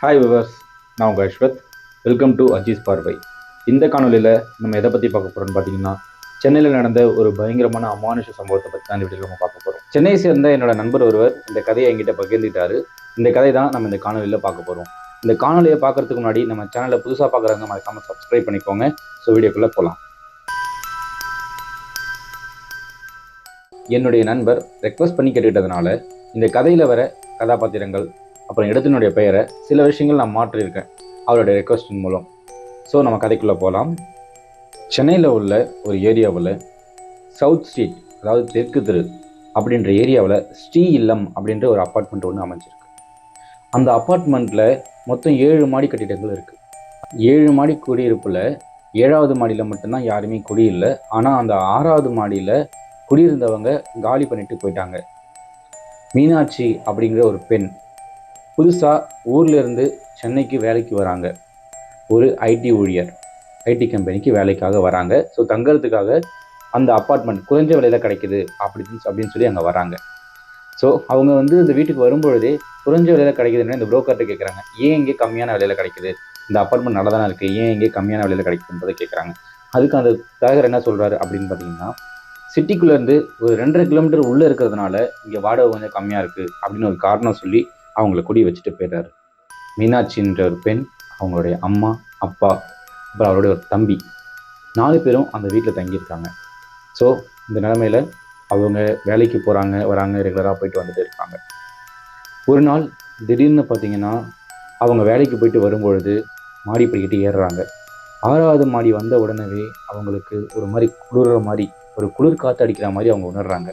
Hi viewers, நான் உங்கள் Ashwath. Welcome to Aziz பார்வை. இந்த காணொலியில் நம்ம எதை பற்றி பார்க்க போகிறோம்னு பார்த்தீங்கன்னா, சென்னையில் நடந்த ஒரு பயங்கரமான அமானுஷ சம்பவத்தை பற்றி தான் இந்த வீடியோவில் நம்ம பார்க்க போகிறோம். சென்னையை சேர்ந்த என்னோட நண்பர் ஒருவர் இந்த கதையை என்கிட்ட பகிர்ந்துட்டாரு. இந்த கதை தான் நம்ம இந்த காணொலியில் பார்க்க போகிறோம். இந்த காணொலியை பார்க்கறதுக்கு முன்னாடி நம்ம சேனலை புதுசாக பார்க்குறவங்க மறக்காமல் சப்ஸ்கிரைப் பண்ணிக்கோங்க. ஸோ வீடியோக்குள்ளே போகலாம். என்னுடைய நண்பர் ரெக்வஸ்ட் பண்ணி கேட்டுக்கிட்டதுனால இந்த கதையில் வர கதாபாத்திரங்கள் அப்புறம் இடத்தினுடைய பெயரை சில விஷயங்கள் நான் மாற்றியிருக்கேன் அவருடைய ரெக்வஸ்டின் மூலம். ஸோ நம்ம கதைக்குள்ளே போகலாம். சென்னையில் உள்ள ஒரு ஏரியாவில் சவுத் ஸ்ட்ரீட், அதாவது தெற்கு தெரு அப்படின்ற ஏரியாவில் ஸ்ரீ இல்லம் அப்படின்ற ஒரு அப்பார்ட்மெண்ட் ஒன்று அமைஞ்சிருக்கு. அந்த அப்பார்ட்மெண்ட்டில் மொத்தம் 7 மாடி கட்டிடங்கள் இருக்குது. 7 மாடி குடியிருப்பில் 7வது மாடியில் மட்டும்தான் யாருமே குடியில்லை. ஆனால் அந்த 6வது மாடியில் குடியிருந்தவங்க காலி பண்ணிட்டு போயிட்டாங்க. மீனாட்சி அப்படிங்கிற ஒரு பெண் புதுசாக ஊர்லேருந்து சென்னைக்கு வேலைக்கு வராங்க. ஒரு ஐடி ஊழியர், ஐடி கம்பெனிக்கு வேலைக்காக வராங்க. ஸோ தங்கிறதுக்காக அந்த அப்பார்ட்மெண்ட் குறைஞ்ச விலையில் கிடைக்குது அப்படின்னு சொல்லி அங்கே வராங்க. ஸோ அவங்க இந்த வீட்டுக்கு வரும்பொழுதே குறைஞ்ச விலையில் கிடைக்குதுன்னு இந்த புரோக்கர்கிட்ட கேட்குறாங்க, ஏன் இங்கே கம்மியான விலையில் கிடைக்குது, இந்த அப்பார்ட்மெண்ட் நல்லா தானே இருக்குது, ஏன் இங்கே கம்மியான விலையில் கிடைக்குதுன்றதை கேட்குறாங்க. அதுக்கு அந்த தரகர் என்ன சொல்கிறாரு அப்படின்னு பார்த்தீங்கன்னா, சிட்டிக்குள்ளேருந்து ஒரு 2.5 கிலோமீட்டர் உள்ளே இருக்கிறதுனால இங்கே வாடகை கொஞ்சம் கம்மியாக இருக்குது அப்படின்னு ஒரு காரணம் சொல்லி அவங்கள குடி வச்சுட்டு போயிடுறாரு. மீனாட்சின்ற ஒரு பெண், அவங்களுடைய அம்மா, அப்பா, அப்புறம் அவருடைய ஒரு தம்பி, 4 பேரும் அந்த வீட்டில் தங்கியிருக்காங்க. ஸோ இந்த நிலைமையில் அவங்க வேலைக்கு போகிறாங்க, வராங்க, ரெகுலராக போயிட்டு வந்துட்டு இருக்காங்க. ஒரு நாள் திடீர்னு பார்த்தீங்கன்னா, அவங்க வேலைக்கு போயிட்டு வரும்பொழுது மாடி படிக்கிட்டு ஏறுறாங்க. 6வது மாடி வந்த உடனே அவங்களுக்கு ஒரு மாதிரி குளிர்ற மாதிரி, ஒரு குளிர் காற்று அடிக்கிற மாதிரி அவங்க உணர்றாங்க.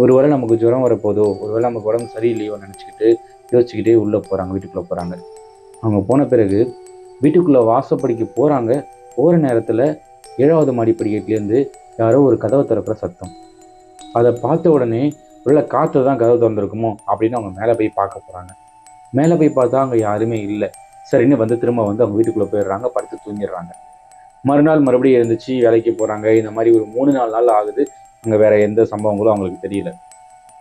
ஒருவேளை நமக்கு ஜுரம் வரப்போதோ, ஒருவேளை நமக்கு உடம்பு சரியில்லையோ நினச்சிக்கிட்டு யோசிச்சுக்கிட்டே உள்ளே போகிறாங்க, வீட்டுக்குள்ளே போகிறாங்க. அவங்க போன பிறகு வீட்டுக்குள்ளே வாசப்படிக்கு போகிறாங்க. போகிற நேரத்தில் 7வது மாடி படிக்கட்டிலேருந்து யாரோ ஒரு கதவை திறக்கிற சத்தம். அதை பார்த்த உடனே உள்ள காற்று தான் கதவை திறந்துருக்குமோ அப்படின்னு அவங்க மேலே போய் பார்க்க போகிறாங்க. மேலே போய் பார்த்தா அங்கே யாருமே இல்லை. சரின்னு திரும்ப அவங்க வீட்டுக்குள்ளே போயிடுறாங்க, படுத்து தூங்கிடுறாங்க. மறுநாள் மறுபடியும் எழுந்திரிச்சு வேலைக்கு போகிறாங்க. இந்த மாதிரி ஒரு 3-4 நாள் ஆகுது. அங்கே வேறு எந்த சம்பவங்களும் அவங்களுக்கு தெரியல.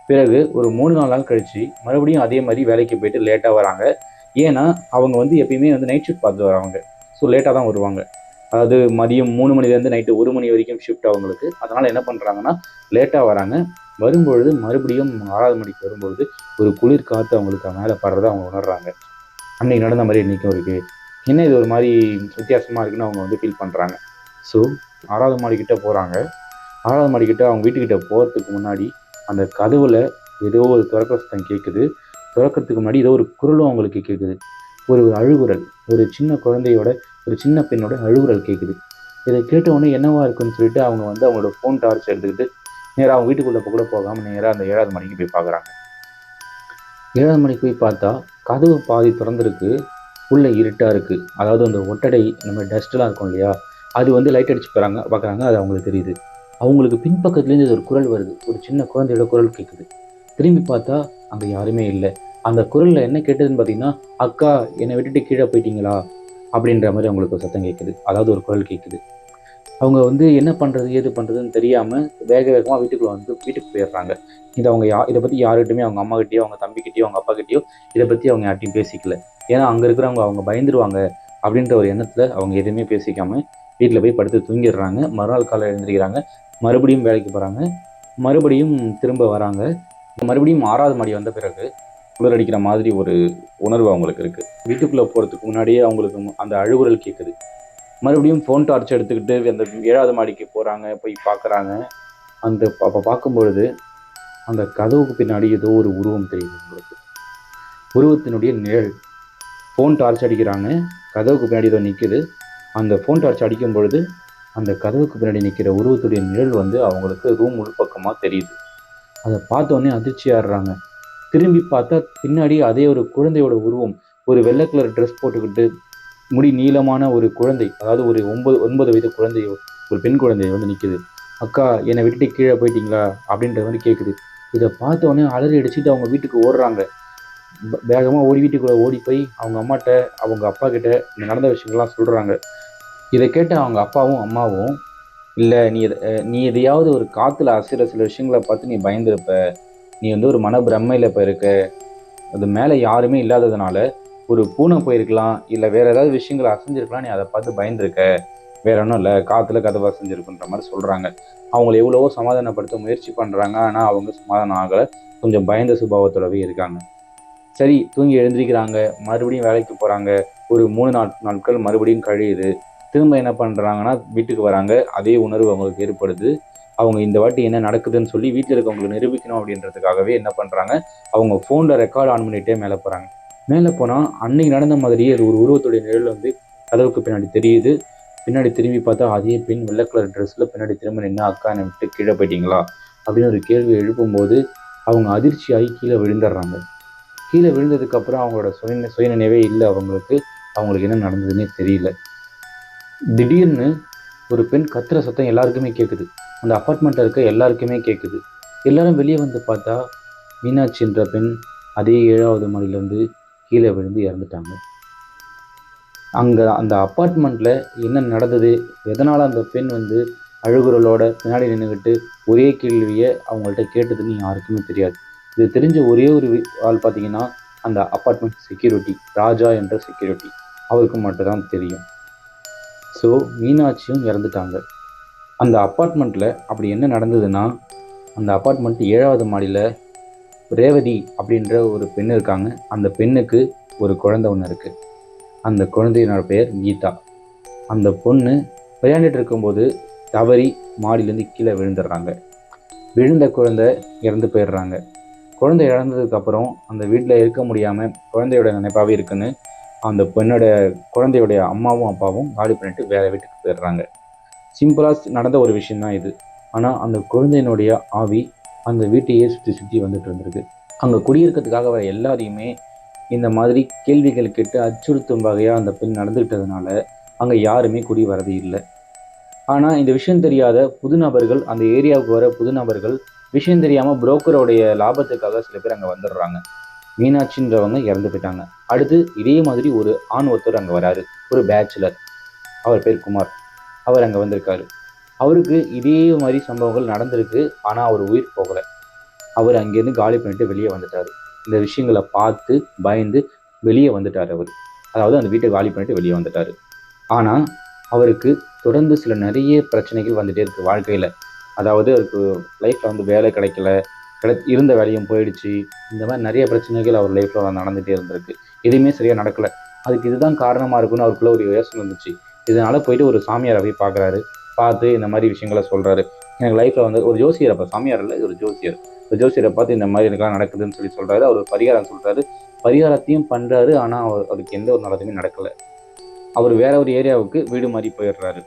பிறகு ஒரு 3-4 நாள் கழித்து மறுபடியும் அதே மாதிரி வேலைக்கு போயிட்டு லேட்டாக வராங்க. ஏன்னா அவங்க எப்பயுமே நைட் ஷிஃப்ட் பார்த்து வராங்க. ஸோ லேட்டாக தான் வருவாங்க. அதாவது மதியம் 3 மணிலேருந்து நைட்டு 1 மணி வரைக்கும் ஷிஃப்ட் அவங்களுக்கு. அதனால் என்ன பண்ணுறாங்கன்னா லேட்டாக வராங்க. வரும்பொழுது மறுபடியும் 6வது மணிக்கு வரும்பொழுது ஒரு குளிர் காற்று அவங்களுக்கு மேலே படுறதை அவங்க உணர்றாங்க. அன்றைக்கி நடந்த மாதிரி இன்றைக்கும் இருக்குது, என்ன இது ஒரு மாதிரி வித்தியாசமாக இருக்குன்னு அவங்க ஃபீல் பண்ணுறாங்க. ஸோ 6வது மாடிக்கிட்ட போகிறாங்க. 6வது மாடிக்கிட்ட அவங்க வீட்டுக்கிட்ட போகிறதுக்கு முன்னாடி அந்த கதவுல ஏதோ ஒரு திறக்கிற சத்தம் கேட்குது. திறக்கிறதுக்கு முன்னாடி ஏதோ ஒரு குரலும் அவங்களுக்கு கேட்குது. ஒரு அழுகுரல், ஒரு சின்ன குழந்தையோட, ஒரு சின்ன பெண்ணோட அழுகுரல் கேட்குது. இதை கேட்ட உடனே என்னவா இருக்குன்னு சொல்லிட்டு அவங்க அவங்களோட ஃபோன் டார்ச் எடுத்துக்கிட்டு நேராக அவங்க வீட்டுக்குள்ளே கூட போகாமல் நேராக அந்த 7வது மணிக்கு போய் பார்க்குறாங்க. 7வது மணிக்கு போய் பார்த்தா கதவு பாதி திறந்துருக்கு, உள்ள இருட்டாக இருக்குது. அதாவது அந்த ஒட்டடை, நம்ம டஸ்ட்லாம் இருக்கும் இல்லையா, அது லைட் அடிச்சு பார்க்குறாங்க. அது அவங்களுக்கு தெரியுது. அவங்களுக்கு பின்பக்கத்துலேருந்து ஒரு குரல் வருது, ஒரு சின்ன குழந்தையோட குரல் கேட்குது. திரும்பி பார்த்தா அங்கே யாருமே இல்லை. அந்த குரலில் என்ன கேட்டதுன்னு பார்த்தீங்கன்னா, அக்கா என்னை விட்டுட்டு கீழே போயிட்டீங்களா அப்படின்ற மாதிரி அவங்களுக்கு ஒரு சத்தம் கேட்குது. அதாவது ஒரு குரல் கேட்குது. அவங்க என்ன பண்ணுறது ஏது பண்ணுறதுன்னு தெரியாமல் வேக வேகமாக வீட்டுக்கு போயிடுறாங்க. இதை பற்றி யார்கிட்டையுமே, அவங்க அம்மாக்கிட்டேயோ, அவங்க தம்பிக்கிட்டேயோ, அவங்க அப்பாக்கிட்டேயோ இதை பற்றி அவங்க யார்ட்டையும் பேசிக்கல. ஏன்னா அங்கே இருக்கிறவங்க அவங்க பயந்துருவாங்க அப்படின்ற ஒரு எண்ணத்தில் அவங்க எதுவுமே பேசிக்காமல் வீட்டில் போய் படுத்து தூங்கிடுறாங்க. மறுநாள் காலை எழுந்திரிக்கிறாங்க, மறுபடியும் வேலைக்கு போகிறாங்க, மறுபடியும் திரும்ப வராங்க. மறுபடியும் 6வது மாடி வந்த பிறகு குளிர் அடிக்கிற மாதிரி ஒரு உணர்வு அவங்களுக்கு இருக்குது. வீட்டுக்குள்ளே போகிறதுக்கு முன்னாடியே அவங்களுக்கு அந்த அழுகுரல் கேட்குது. மறுபடியும் ஃபோன் டார்ச் எடுத்துக்கிட்டு அந்த 7வது மாடிக்கு போகிறாங்க, போய் பார்க்குறாங்க. அப்போ பார்க்கும்பொழுது அந்த கதவுக்கு பின்னாடி ஏதோ ஒரு உருவம் தெரியுது உங்களுக்கு. உருவத்தினுடைய நிழல். ஃபோன் டார்ச் அடிக்கிறாங்க, கதவுக்கு பின்னாடி ஏதோ நிற்குது. அந்த ஃபோன் டார்ச் அடிக்கும் பொழுது அந்த கதவுக்கு பின்னாடி நிற்கிற உருவத்துடைய நிழல் அவங்களுக்கு ரூம் உள்பக்கமாக தெரியுது. அதை பார்த்தோன்னே அதிர்ச்சி ஆடுறாங்க. திரும்பி பார்த்தா பின்னாடி அதே ஒரு குழந்தையோட உருவம், ஒரு வெள்ளை கலர் ட்ரெஸ் போட்டுக்கிட்டு முடி நீளமான ஒரு குழந்தை, அதாவது ஒரு 9 வயது குழந்தை, ஒரு பெண் குழந்தை நிற்குது. அக்கா என்னை விட்டுட்டு கீழே போயிட்டீங்களா அப்படின்ற மாதிரி கேட்குது. இதை பார்த்தோன்னே அலறி அடிச்சுட்டு அவங்க வீட்டுக்கு ஓடுறாங்க. வேகமாக வீட்டுக்குள்ளே ஓடி போய் அவங்க அம்மாட்ட, அவங்க அப்பா கிட்ட இந்த நடந்த விஷயங்கள்லாம் சொல்கிறாங்க. இதை கேட்ட அவங்க அப்பாவும் அம்மாவும், இல்லை நீ எதையாவது ஒரு காற்றுல அசைகிற சில விஷயங்களை பார்த்து நீ பயந்துருப்ப, நீ ஒரு மன பிரம்மையில் இப்போ இருக்க, அது மேலே யாருமே இல்லாததுனால ஒரு பூனை போயிருக்கலாம், இல்லை வேற ஏதாவது விஷயங்கள் அசைஞ்சிருக்கலாம், நீ அதை பார்த்து பயந்துருக்க, வேற ஒன்றும் இல்லை, காற்றுல கதவு அசைஞ்சிருக்குன்ற மாதிரி சொல்கிறாங்க. அவங்கள எவ்வளவோ சமாதானப்படுத்த முயற்சி பண்ணுறாங்க, ஆனால் அவங்க சமாதானம் ஆகலை, கொஞ்சம் பயந்த சுபாவத்தோடவே இருக்காங்க. சரி, தூங்கி எழுந்திரிக்கிறாங்க, மறுபடியும் வேலைக்கு போகிறாங்க. ஒரு 3 நாட்கள் மறுபடியும் கழியுது. திரும்ப என்ன பண்ணுறாங்கன்னா வீட்டுக்கு வராங்க. அதே உணர்வு அவங்களுக்கு ஏற்படுது. அவங்க இந்த வாட்டி என்ன நடக்குதுன்னு சொல்லி வீட்டில் இருக்கவங்களுக்கு நிரூபிக்கணும் அப்படின்றதுக்காகவே என்ன பண்ணுறாங்க, அவங்க ஃபோனில் ரெக்கார்ட் ஆன் பண்ணிகிட்டே மேலே போகிறாங்க. மேலே போனால் அன்னைக்கு நடந்த மாதிரியே அது ஒரு உருவத்துடைய நிழல் வந்து கதவுக்கு பின்னாடி தெரியுது. பின்னாடி திரும்பி பார்த்தா அதே பெண் வெள்ளை கலர் ட்ரெஸ்ஸில் பின்னாடி திரும்ப நின்று, அக்கா என்னை விட்டு கீழே போயிட்டீங்களா அப்படின்னு ஒரு கேள்வி எழுப்பும்போது அவங்க அதிர்ச்சியாகி கீழே விழுந்துடுறாங்க. கீழே விழுந்ததுக்கப்புறம் அவங்களோட சுயநினைவே இல்லை அவங்களுக்கு. அவங்களுக்கு என்ன நடந்ததுன்னே தெரியல. திடீர்னு ஒரு பெண் கத்துற சத்தம் எல்லாருக்குமே கேட்குது. அந்த அப்பார்ட்மெண்ட்டில் இருக்க எல்லாருக்குமே கேட்குது. எல்லாரும் வெளியே வந்து பார்த்தா மீனாட்சின்ற பெண் அதே 7வது மாடியிலேருந்து கீழே விழுந்து இறந்துட்டாங்க. அங்கே அந்த அப்பார்ட்மெண்ட்டில் என்ன நடந்தது, எதனால் அந்த பெண் வந்து அழுகுறலோட பின்னாடி நின்றுக்கிட்டு ஒரே கேள்வியை அவங்கள்ட்ட கேட்டதுன்னு யாருக்குமே தெரியாது. இது தெரிஞ்ச ஒரே ஒரு ஆள் பார்த்தீங்கன்னா அந்த அப்பார்ட்மெண்ட் செக்யூரிட்டி, ராஜா என்ற செக்யூரிட்டி, அவருக்கு மட்டும்தான் தெரியும். ஸோ மீனாட்சியும் இறந்துட்டாங்க. அந்த அப்பார்ட்மெண்ட்டில் அப்படி என்ன நடந்ததுன்னா, அந்த அப்பார்ட்மெண்ட் 7வது மாடியில் ரேவதி அப்படின்ற ஒரு பெண் இருக்காங்க. அந்த பெண்ணுக்கு ஒரு குழந்தை ஒன்று இருக்குது. அந்த குழந்தையினோட பெயர் கீதா. அந்த பொண்ணு விளையாண்டுட்டு இருக்கும்போது தவறி மாடியிலேருந்து கீழே விழுந்துடுறாங்க. விழுந்த குழந்தை இறந்து போயிடுறாங்க. குழந்தை இறந்ததுக்கப்புறம் அந்த வீட்டில் இருக்க முடியாமல் குழந்தையோட நினைப்பாகவே இருக்குன்னு அந்த பெண்ணோட குழந்தையோடைய அம்மாவும் அப்பாவும் காலி பண்ணிட்டு வேறு வீட்டுக்கு போயிடுறாங்க. சிம்பிளாக நடந்த ஒரு விஷயந்தான் இது. ஆனால் அந்த குழந்தையினுடைய ஆவி அந்த வீட்டையே சுற்றி சுற்றி வந்துட்டு இருந்திருக்கு. அங்கே குடியிருக்கிறதுக்காக வர எல்லாரையுமே இந்த மாதிரி கேள்விகள் கேட்டு அச்சுறுத்தும் வகையாக அந்த பெண் நடந்துக்கிட்டதுனால அங்கே யாருமே குடி வரது இல்லை. ஆனால் இந்த விஷயம் தெரியாத புது நபர்கள், அந்த ஏரியாவுக்கு வர புது நபர்கள், விஷயம் தெரியாமல் புரோக்கருடைய லாபத்துக்காக சில பேர் அங்கே வந்துடுறாங்க. மீனாட்சின்றவங்க இறந்து போயிட்டாங்க. அடுத்து இதே மாதிரி ஒரு ஆண் ஒருத்தர் அங்கே வராரு, ஒரு பேச்சுலர், அவர் பேர் குமார். அவர் அங்கே வந்திருக்காரு. அவருக்கு இதே மாதிரி சம்பவங்கள் நடந்திருக்கு, ஆனால் அவர் உயிர் போகலை. அவர் அங்கேருந்து காலி பண்ணிட்டு வெளியே வந்துட்டார். இந்த விஷயங்களை பார்த்து பயந்து வெளியே வந்துட்டார் அவர். அதாவது அந்த வீட்டை காலி பண்ணிட்டு வெளியே வந்துட்டார். ஆனால் அவருக்கு தொடர்ந்து சில நிறைய பிரச்சனைகள் வந்துகிட்டே இருக்குது வாழ்க்கையில். அதாவது அவருக்கு லைஃப்பில் வந்து வேலை கிடைக்கல, இருந்த வேலையும் போயிடுச்சு. இந்த மாதிரி நிறைய பிரச்சனைகள் அவர் லைஃப்பில் நடந்துகிட்டே இருந்திருக்கு. எதுவுமே சரியாக நடக்கலை. அதுக்கு இதுதான் காரணமாக இருக்குன்னு அவருக்குள்ள ஒரு யோசனை இருந்துச்சு. இதனால் போயிட்டு ஒரு சாமியாரை போய் பார்க்குறாரு. பார்த்து இந்த மாதிரி விஷயங்களை சொல்கிறாரு. எனக்கு லைஃப்பில் வந்து ஒரு ஜோசியர், அப்போ சாமியார் இல்லை, ஒரு ஜோசியர், ஒரு ஜோசியரை பார்த்து இந்த மாதிரி எனக்குலாம் நடக்குதுன்னு சொல்லி சொல்கிறாரு. அவர் பரிகாரம் சொல்கிறாரு. பரிகாரத்தையும் பண்ணுறாரு. ஆனால் அவருக்கு எந்த ஒரு நல்லதுமே நடக்கலை. அவர் வேற ஒரு ஏரியாவுக்கு வீடு மாதிரி போயிடுறாரு.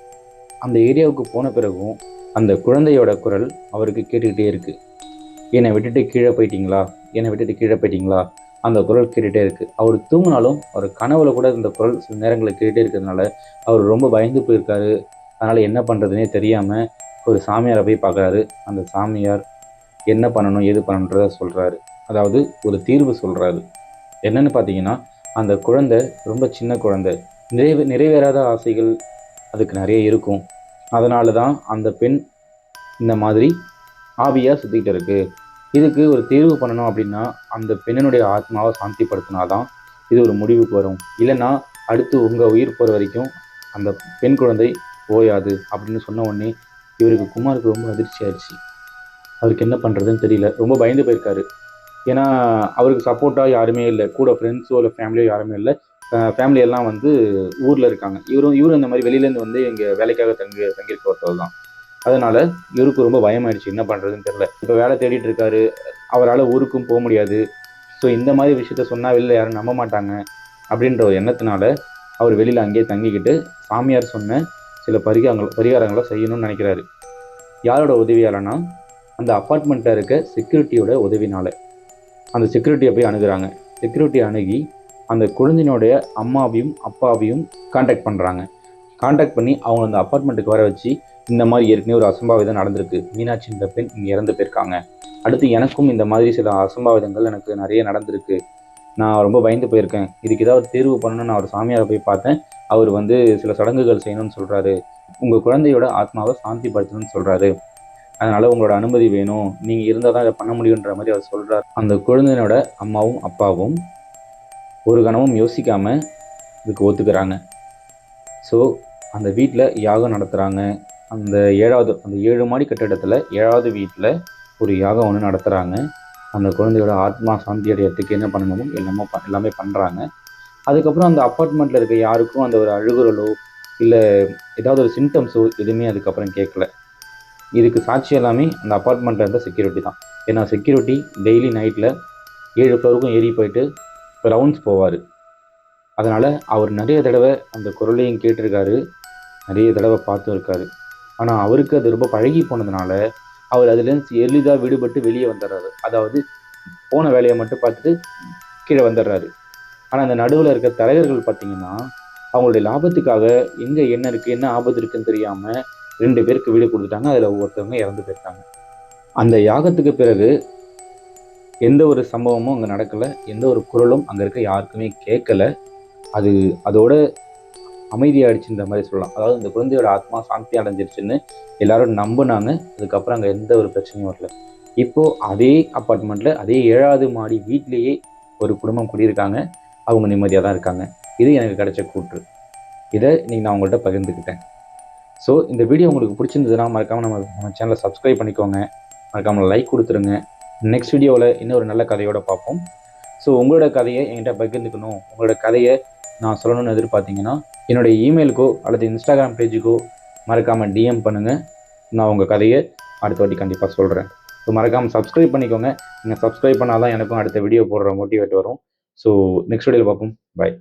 அந்த ஏரியாவுக்கு போன பிறகும் அந்த குழந்தையோட குரல் அவருக்கு கேட்டுக்கிட்டே இருக்கு. என்னை விட்டுட்டு கீழே போயிட்டீங்களா, என்னை விட்டுட்டு கீழே போயிட்டீங்களா, அந்த குரல் கேட்டுகிட்டே இருக்கு. அவர் தூங்கினாலும் அவர் கனவுல கூட இந்த குரல் சில நேரங்களில் கேட்டுகிட்டே இருக்கிறதுனால அவர் ரொம்ப பயந்து போயிருக்காரு. அதனால் என்ன பண்ணுறதுனே தெரியாமல் ஒரு சாமியாரை போய் பார்க்குறாரு. அந்த சாமியார் என்ன பண்ணணும் ஏது பண்ணணுன்றத சொல்கிறாரு. அதாவது ஒரு தீர்வு சொல்கிறாரு. என்னன்னு பார்த்தீங்கன்னா, அந்த குழந்தை ரொம்ப சின்ன குழந்தை, நிறைவேறாத ஆசைகள் அதுக்கு நிறைய இருக்கும். அதனால தான் அந்த பெண் இந்த மாதிரி ஆவியாக சுற்றிக்கிட்டு இருக்கு. இதுக்கு ஒரு தீர்வு பண்ணணும் அப்படின்னா அந்த பெண்ணினுடைய ஆத்மாவை சாந்திப்படுத்தினாதான் இது ஒரு முடிவுக்கு வரும். இல்லைன்னா அடுத்து உங்கள் உயிர் போகிற வரைக்கும் அந்த பெண் குழந்தை ஓயாது அப்படின்னு சொன்ன உடனே இவருக்கு குமாருக்கு ரொம்ப அதிர்ச்சி ஆயிடுச்சு. அவருக்கு என்ன பண்ணுறதுன்னு தெரியல. ரொம்ப பயந்து போயிருக்காரு. ஏன்னா அவருக்கு சப்போர்ட்டாக யாருமே இல்லை. கூட ஃப்ரெண்ட்ஸோ இல்லை ஃபேமிலியோ யாருமே இல்லை. ஃபேமிலியெல்லாம் வந்து ஊரில் இருக்காங்க. இவரும் இந்த மாதிரி வெளியிலேருந்து வந்து எங்கள் வேலைக்காக தங்கியிருக்க ஒருத்தர் தான். அதனால் இவருக்கு ரொம்ப பயமாயிடுச்சு, என்ன பண்ணுறதுன்னு தெரில. இப்போ வேலை தேடிட்டு இருக்காரு. அவரால் ஊருக்கும் போக முடியாது. ஸோ இந்த மாதிரி விஷயத்த சொன்னால் வெளியில் யாரும் நம்ப மாட்டாங்க அப்படின்ற ஒரு எண்ணத்தினால அவர் வெளியில் அங்கேயே தங்கிக்கிட்டு சாமியார் சொன்ன சில பரிகாரங்களை செய்யணும்னு நினைக்கிறாரு. யாரோட உதவியாலனா அந்த அப்பார்ட்மெண்ட்டில் இருக்க செக்யூரிட்டியோட உதவினால. அந்த செக்யூரிட்டியை போய் அணுகுறாங்க. செக்யூரிட்டி அணுகி அந்த குழந்தையினுடைய அம்மாவையும் அப்பாவையும் காண்டாக்ட் பண்ணுறாங்க. காண்டாக்ட் பண்ணி அவங்க அந்த அப்பார்ட்மெண்ட்டுக்கு வர வச்சு, இந்த மாதிரி ஏற்கனவே ஒரு அசம்பாவிதம் நடந்திருக்கு, மீனாட்சின்ற பெண் இங்கே இறந்து போயிருக்காங்க, அடுத்து எனக்கும் இந்த மாதிரி சில அசம்பாவிதங்கள் எனக்கு நிறைய நடந்திருக்கு, நான் ரொம்ப பயந்து போயிருக்கேன், இதுக்கு ஏதாவது தீர்வு பண்ணணும்னு நான் ஒரு சாமியாரை போய் பார்த்தேன். அவர் வந்து சில சடங்குகள் செய்யணும்னு சொல்கிறாரு, உங்கள் குழந்தையோட ஆத்மாவை சாந்திப்படுத்தணும்னு சொல்கிறாரு, அதனால் உங்களோட அனுமதி வேணும், நீங்கள் இருந்தால் தான் இதை பண்ண முடியுன்ற மாதிரி அவர் சொல்கிறார். அந்த குழந்தையோட அம்மாவும் அப்பாவும் ஒரு கணமும் யோசிக்காமல் இதுக்கு ஒத்துக்கிறாங்க. ஸோ அந்த வீட்டில் யாகம் நடத்துகிறாங்க. அந்த 7 மாடி கட்டிடத்தில் 7வது வீட்டில் ஒரு யாகம் ஒன்று நடத்துகிறாங்க. அந்த குழந்தையோட ஆத்மா சாந்தி அடையறதுக்கு என்ன பண்ணணுமோ எல்லாமே பண்ணுறாங்க. அதுக்கப்புறம் அந்த அப்பார்ட்மெண்ட்டில் இருக்க யாருக்கும் அந்த ஒரு அழுகுறலோ இல்லை ஏதாவது ஒரு சிம்டம்ஸோ எதுவுமே அதுக்கப்புறம் கேட்கல. இதுக்கு சாட்சி எல்லாமே அந்த அப்பார்ட்மெண்ட்டில் இருந்த செக்யூரிட்டி தான். ஏன்னா செக்யூரிட்டி டெய்லி நைட்டில் 7 ஃப்ளோருக்கும் ஏறி போயிட்டு ரவுண்ட்ஸ் போவார். அதனால் அவர் நிறைய தடவை அந்த குரலையும் கேட்டிருக்காரு, நிறைய தடவை பார்த்தும் இருக்காரு. ஆனால் அவருக்கு அது ரொம்ப பழகி போனதுனால அவர் அதுலேருந்து எளிதாக விடுபட்டு வெளியே வந்துடுறாரு. அதாவது போன வேலையை மட்டும் பார்த்துட்டு கீழே வந்துடுறாரு. ஆனால் அந்த நடுவில் இருக்க தலைவர்கள் பார்த்தீங்கன்னா அவங்களுடைய லாபத்துக்காக எங்கே என்ன இருக்குது, என்ன ஆபத்து இருக்குன்னு தெரியாமல் 2 பேருக்கு வீடு கொடுத்துட்டாங்க. அதில் ஒவ்வொருத்தவங்க இறந்து போயிருக்காங்க. அந்த யாகத்துக்கு பிறகு எந்த ஒரு சம்பவமும் அங்கே நடக்கலை. எந்த ஒரு குரலும் அங்கே இருக்க யாருக்குமே கேட்கல. அதோட அமைதியாயிடுச்சுன்ற மாதிரி சொல்லலாம். அதாவது இந்த குழந்தையோட ஆத்மா சாந்தி அடைஞ்சிருச்சுன்னு எல்லாரும் நம்பினாங்க. அதுக்கப்புறம் அங்கே எந்த ஒரு பிரச்சனையும் வரல. இப்போது அதே அப்பார்ட்மெண்ட்டில் அதே 7வது மாடி வீட்லேயே ஒரு குடும்பம் குடியிருக்காங்க. அவங்க நிம்மதியாக தான் இருக்காங்க. இது எனக்கு கிடைச்ச கூற்று. இதை இன்னைக்கு நான் உங்கள்கிட்ட பகிர்ந்துக்கிட்டேன். ஸோ இந்த வீடியோ உங்களுக்கு பிடிச்சிருந்ததுன்னா மறக்காமல் நம்ம சேனலை சப்ஸ்கிரைப் பண்ணிக்கோங்க. மறக்காமல் லைக் கொடுத்துருங்க. நெக்ஸ்ட் வீடியோவில் இன்னொரு நல்ல கதையோடு பார்ப்போம். ஸோ உங்களோட கதையை என்கிட்ட பகிர்ந்துக்கணும், உங்களோட கதையை நான் சொல்லணும்னு எதிர்பார்த்தீங்கன்னா என்னுடைய இமெயிலுக்கோ அல்லது இன்ஸ்டாகிராம் பேஜுக்கோ மறக்காமல் டிஎம் பண்ணுங்கள். நான் உங்கள் கதையை அடுத்த வாட்டி கண்டிப்பாக சொல்கிறேன். ஸோ மறக்காமல் சப்ஸ்கிரைப் பண்ணிக்கோங்க. நீங்கள் சப்ஸ்கிரைப் பண்ணால் தான் எனக்கும் அடுத்த வீடியோ போடுற மோட்டிவேட் வரும். ஸோ நெக்ஸ்ட் வீடியோவில் பார்ப்போம். பாய்.